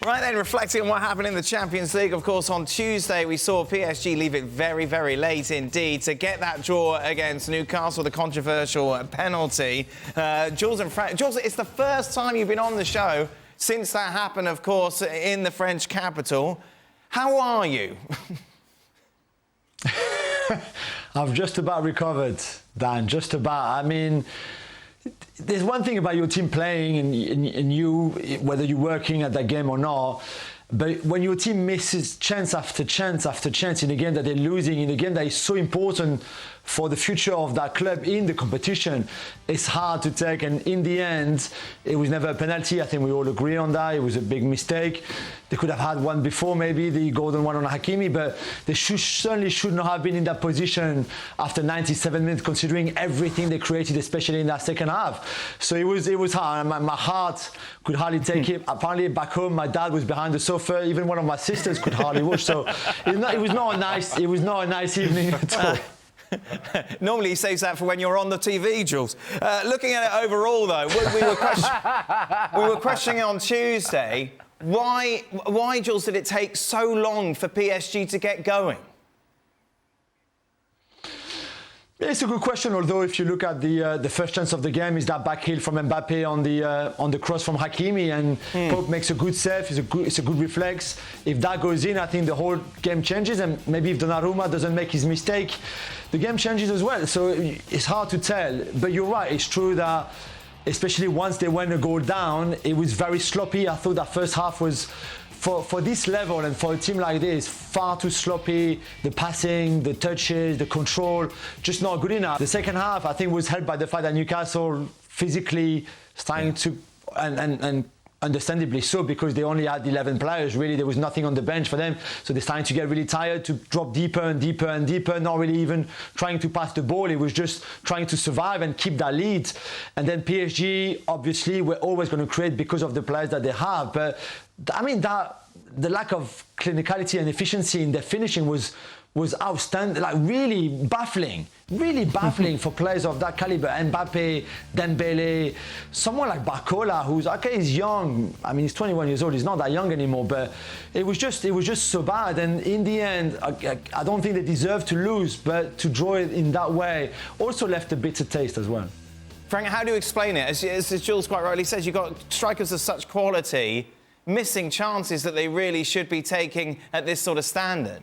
Right then, reflecting on what happened in the Champions League, of course, on Tuesday we saw PSG leave it very, very late indeed to get that draw against Newcastle, the controversial penalty. Jules and Frank, Jules, it's the first time you've been on the show since that happened, of course, in the French capital. How are you? I've just about recovered, Dan, just about. I mean, there's one thing about your team playing and you, whether you're working at that game or not, but when your team misses chance after chance after chance in a game that they're losing, in a game that is so important for the future of that club in the competition, it's hard to take. And in the end, it was never a penalty. I think we all agree on that. It was a big mistake. They could have had one before, maybe the golden one on Hakimi, but they certainly should not have been in that position after 97 minutes, considering everything they created, especially in that second half. So it was hard. My heart could hardly take it. Apparently, back home, my dad was behind the sofa. Even one of my sisters could hardly watch. So it was not a nice evening at all. Normally he saves that for when you're on the TV, Jules. Looking at it overall, though, we were questioning on Tuesday, why, Jules, did it take so long for PSG to get going? It's a good question, although if you look at the first chance of the game is that back heel from Mbappe on the cross from Hakimi, and Pope makes a good save. It's a good reflex. If that goes in, I think the whole game changes, and maybe if Donnarumma doesn't make his mistake, the game changes as well. So it's hard to tell, but you're right. It's true that especially once they went a goal down, it was very sloppy. I thought that first half was, for this level and for a team like this, far too sloppy. The passing, the touches, the control, just not good enough. The second half, I think, was helped by the fact that Newcastle physically starting to, and understandably so, because they only had 11 players. Really, there was nothing on the bench for them. So they're starting to get really tired, to drop deeper and deeper and deeper, not really even trying to pass the ball. It was just trying to survive and keep that lead. And then PSG, obviously, we're always going to create because of the players that they have. But I mean, the lack of clinicality and efficiency in their finishing was outstanding, like really baffling for players of that caliber. Mbappe, Dembele, someone like Barcola, who's okay, he's young. I mean, he's 21 years old. He's not that young anymore. But it was just so bad. And in the end, I don't think they deserved to lose, but to draw it in that way also left a bitter taste as well. Frank, how do you explain it? As Jules quite rightly says, you've got strikers of such quality missing chances that they really should be taking at this sort of standard.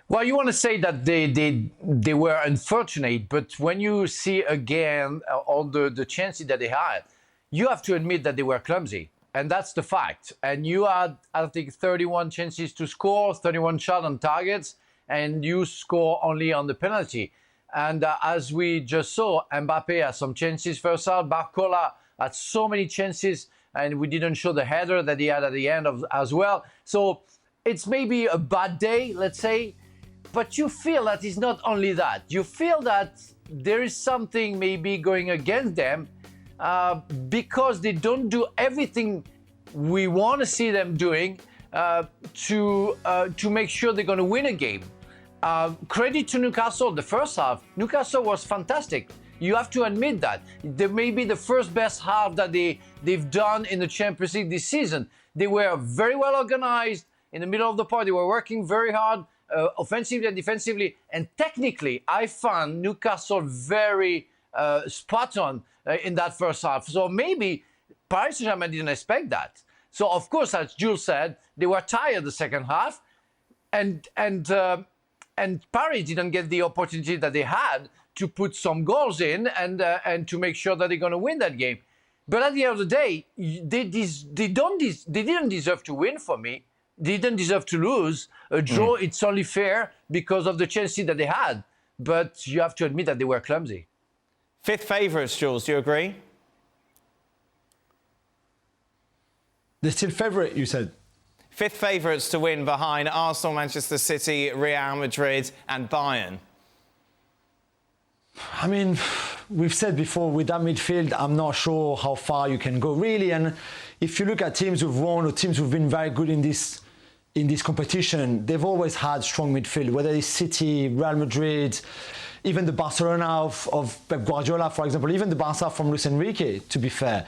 Well, you want to say that they were unfortunate, but when you see again all the chances that they had, you have to admit that they were clumsy, and that's the fact. And you had, I think, 31 chances to score, 31 shots on targets, and you score only on the penalty. And as we just saw, Mbappe had some chances first half, Barcola had so many chances, and we didn't show the header that he had at the end as well. So it's maybe a bad day, let's say, but you feel that it's not only that. You feel that there is something maybe going against them because they don't do everything we want to see them doing to make sure they're going to win a game. Credit to Newcastle, the first half. Newcastle was fantastic. You have to admit that. They may be the first best half that they've done in the Champions League this season. They were very well organized in the middle of the park. They were working very hard, offensively and defensively. And technically, I found Newcastle very spot on in that first half. So maybe Paris Saint-Germain didn't expect that. So, of course, as Jules said, they were tired the second half. And Paris didn't get the opportunity that they had to put some goals in and to make sure that they're going to win that game. But at the end of the day, they didn't deserve to win for me. They didn't deserve to lose. A draw, it's only fair because of the chances that they had. But you have to admit that they were clumsy. Fifth favourites, Jules, do you agree? They're still favourite, you said? Fifth favourites to win behind Arsenal, Manchester City, Real Madrid and Bayern. I mean, we've said before, with that midfield, I'm not sure how far you can go, really. And if you look at teams who've won or teams who've been very good in this competition, they've always had strong midfield, whether it's City, Real Madrid. even the Barcelona of Pep Guardiola, for example, even the Barca from Luis Enrique, to be fair.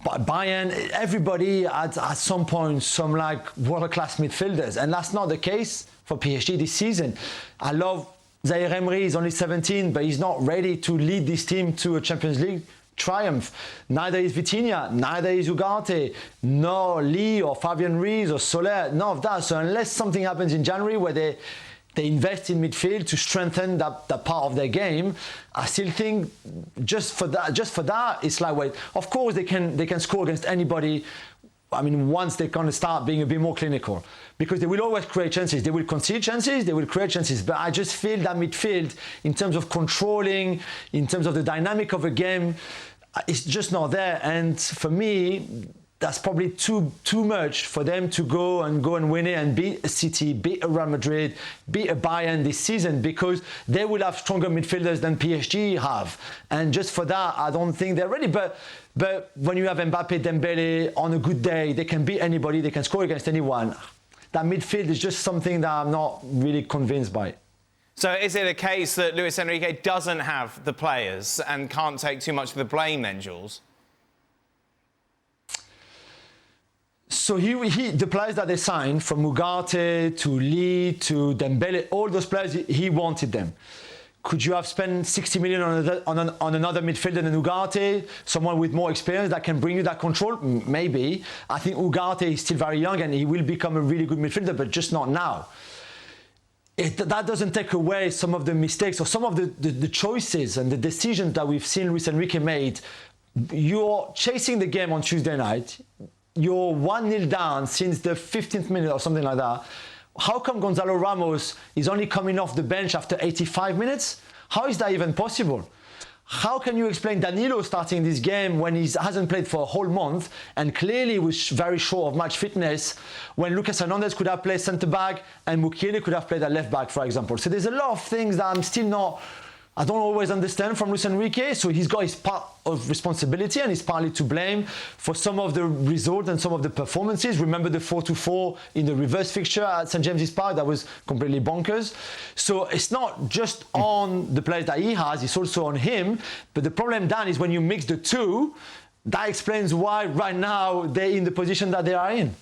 But Bayern, everybody had at some point some like world-class midfielders, and that's not the case for PSG this season. I love Zaire Emery, he's only 17, but he's not ready to lead this team to a Champions League triumph. Neither is Vitinha, neither is Ugarte, no Lee or Fabian Ruiz or Soler, none of that. So unless something happens in January where they invest in midfield to strengthen that part of their game, I still think just for that, it's like, wait, of course they can score against anybody. I mean, once they kind of start being a bit more clinical, because they will always create chances. They will concede chances, they will create chances. But I just feel that midfield, in terms of controlling, in terms of the dynamic of a game, it's just not there. And for me, that's probably too much for them to go and win it and beat a City, beat a Real Madrid, beat a Bayern this season, because they will have stronger midfielders than PSG have. And just for that, I don't think they're ready. But when you have Mbappe, Dembele, on a good day, they can beat anybody, they can score against anyone. That midfield is just something that I'm not really convinced by. So is it a case that Luis Enrique doesn't have the players and can't take too much of the blame then, Jules? So the players that they signed, from Ugarte to Lee to Dembele, all those players, he wanted them. Could you have spent 60 million on another midfielder than Ugarte, someone with more experience that can bring you that control? Maybe. I think Ugarte is still very young and he will become a really good midfielder, but just not now. That doesn't take away some of the mistakes or some of the choices and the decisions that we've seen Luis Enrique made. You're chasing the game on Tuesday night. You're 1-0 down since the 15th minute or something like that. How come Gonzalo Ramos is only coming off the bench after 85 minutes? How is that even possible? How can you explain Danilo starting this game when he hasn't played for a whole month and clearly was very short of match fitness, when Lucas Hernandez could have played centre-back and Mukiele could have played at left-back, for example? So there's a lot of things that I don't always understand from Luis Enrique. So he's got his part of responsibility and he's partly to blame for some of the results and some of the performances. Remember the 4-4 in the reverse fixture at St. James's Park? That was completely bonkers. So it's not just on the players that he has, it's also on him. But the problem, Dan, is when you mix the two, that explains why right now they're in the position that they are in.